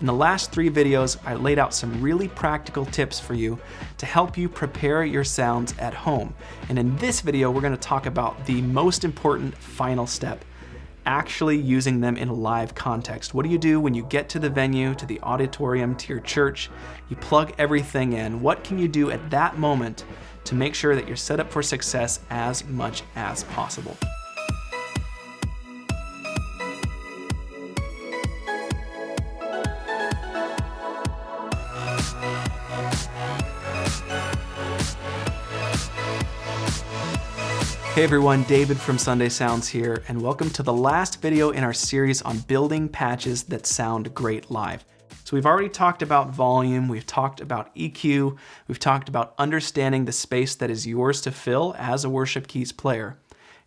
In the last 3 videos, I laid out some really practical tips for you to help you prepare your sounds at home. And in this video, we're going to talk about the most important final step, actually using them in a live context. What do you do when you get to the venue, to the auditorium, to your church? You plug everything in. What can you do at that moment to make sure that you're set up for success as much as possible? Hey everyone, David from Sunday Sounds here, and welcome to the last video in our series on building patches that sound great live. So we've already talked about volume, we've talked about EQ, we've talked about understanding the space that is yours to fill as a worship keys player.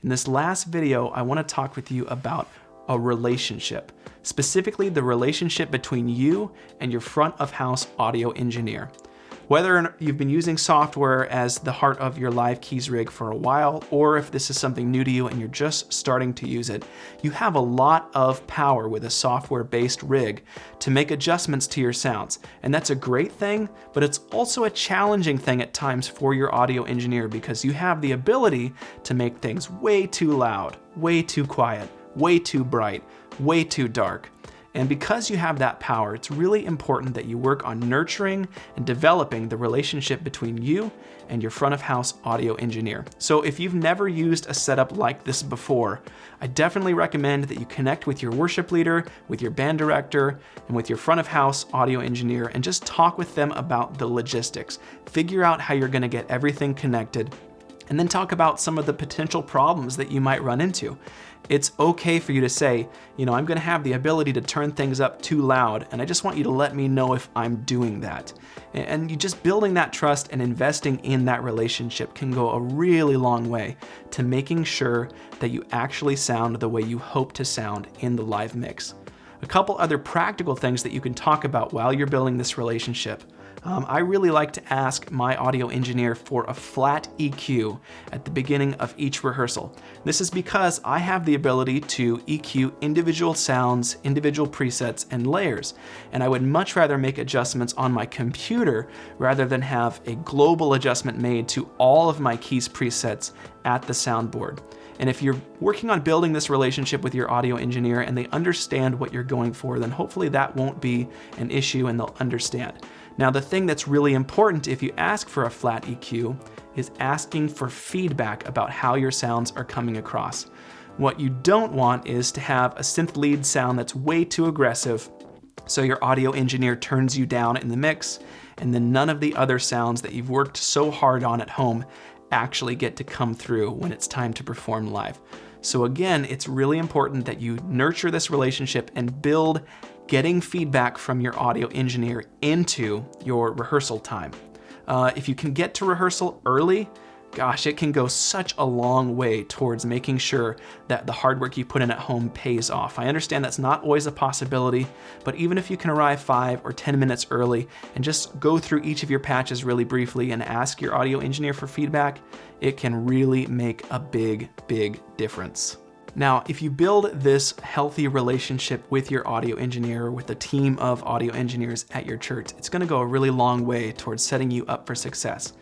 In this last video, I want to talk with you about a relationship, specifically the relationship between you and your front of house audio engineer. Whether you've been using software as the heart of your live keys rig for a while, or if this is something new to you and you're just starting to use it, you have a lot of power with a software-based rig to make adjustments to your sounds. And that's a great thing, but it's also a challenging thing at times for your audio engineer because you have the ability to make things way too loud, way too quiet, way too bright, way too dark. And because you have that power, it's really important that you work on nurturing and developing the relationship between you and your front of house audio engineer. So if you've never used a setup like this before, I definitely recommend that you connect with your worship leader, with your band director, and with your front of house audio engineer and just talk with them about the logistics. Figure out how you're gonna get everything connected, and then talk about some of the potential problems that you might run into. It's okay for you to say, I'm gonna have the ability to turn things up too loud, and I just want you to let me know if I'm doing that. And you just building that trust and investing in that relationship can go a really long way to making sure that you actually sound the way you hope to sound in the live mix. A couple other practical things that you can talk about while you're building this relationship. I really like to ask my audio engineer for a flat EQ at the beginning of each rehearsal. This is because I have the ability to EQ individual sounds, individual presets, and layers, and I would much rather make adjustments on my computer rather than have a global adjustment made to all of my keys presets at the soundboard. And if you're working on building this relationship with your audio engineer and they understand what you're going for, then hopefully that won't be an issue and they'll understand. Now, the thing that's really important if you ask for a flat EQ is asking for feedback about how your sounds are coming across. What you don't want is to have a synth lead sound that's way too aggressive, so your audio engineer turns you down in the mix, and then none of the other sounds that you've worked so hard on at home actually get to come through when it's time to perform live. So again, it's really important that you nurture this relationship and build getting feedback from your audio engineer into your rehearsal time. If you can get to rehearsal early, gosh, it can go such a long way towards making sure that the hard work you put in at home pays off. I understand that's not always a possibility, but even if you can arrive 5 or 10 minutes early and just go through each of your patches really briefly and ask your audio engineer for feedback, it can really make a big, big difference. Now, if you build this healthy relationship with your audio engineer, with a team of audio engineers at your church, it's gonna go a really long way towards setting you up for success.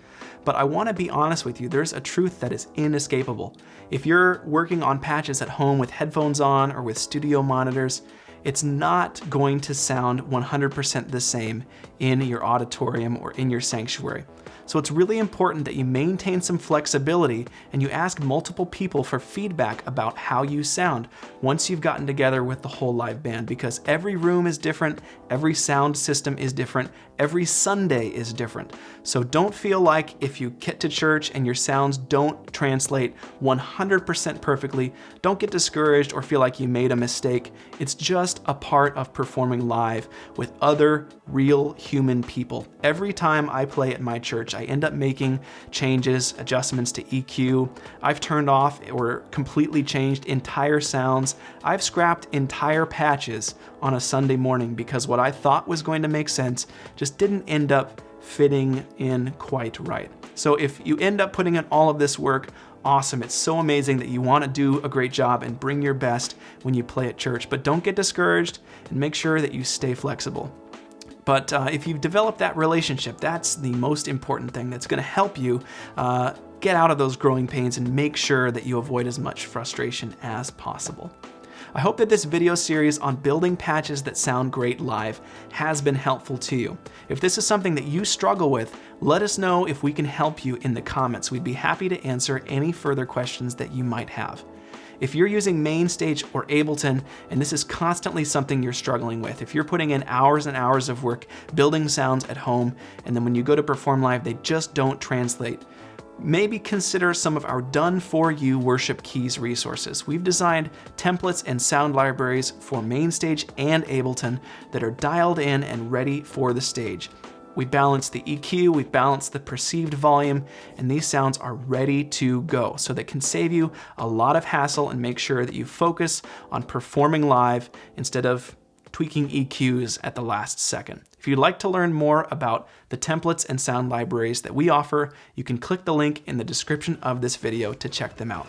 But I wanna be honest with you, there's a truth that is inescapable. If you're working on patches at home with headphones on or with studio monitors, it's not going to sound 100% the same in your auditorium or in your sanctuary. So it's really important that you maintain some flexibility and you ask multiple people for feedback about how you sound once you've gotten together with the whole live band, because every room is different, every sound system is different, every Sunday is different. So don't feel like if you get to church and your sounds don't translate 100% perfectly, don't get discouraged or feel like you made a mistake. It's just a part of performing live with other real human people. Every time I play at my church, I end up making changes, adjustments to EQ. I've turned off or completely changed entire sounds. I've scrapped entire patches on a Sunday morning because what I thought was going to make sense just didn't end up fitting in quite right. So if you end up putting in all of this work, awesome. It's so amazing that you want to do a great job and bring your best when you play at church, but don't get discouraged and make sure that you stay flexible. But if you've developed that relationship, that's the most important thing that's going to help you get out of those growing pains and make sure that you avoid as much frustration as possible. I hope that this video series on building patches that sound great live has been helpful to you. If this is something that you struggle with, let us know if we can help you in the comments. We'd be happy to answer any further questions that you might have. If you're using MainStage or Ableton and this is constantly something you're struggling with, if you're putting in hours and hours of work building sounds at home and then when you go to perform live they just don't translate, maybe consider some of our done-for-you Worship Keys resources. We've designed templates and sound libraries for MainStage and Ableton that are dialed in and ready for the stage. We balance the EQ, we balance the perceived volume, and these sounds are ready to go. So that can save you a lot of hassle and make sure that you focus on performing live instead of tweaking EQs at the last second. If you'd like to learn more about the templates and sound libraries that we offer, you can click the link in the description of this video to check them out.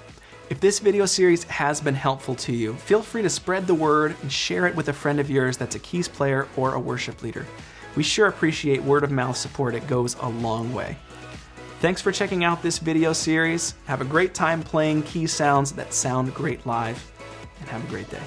If this video series has been helpful to you, feel free to spread the word and share it with a friend of yours that's a keys player or a worship leader. We sure appreciate word of mouth support. It goes a long way. Thanks for checking out this video series. Have a great time playing key sounds that sound great live, and have a great day.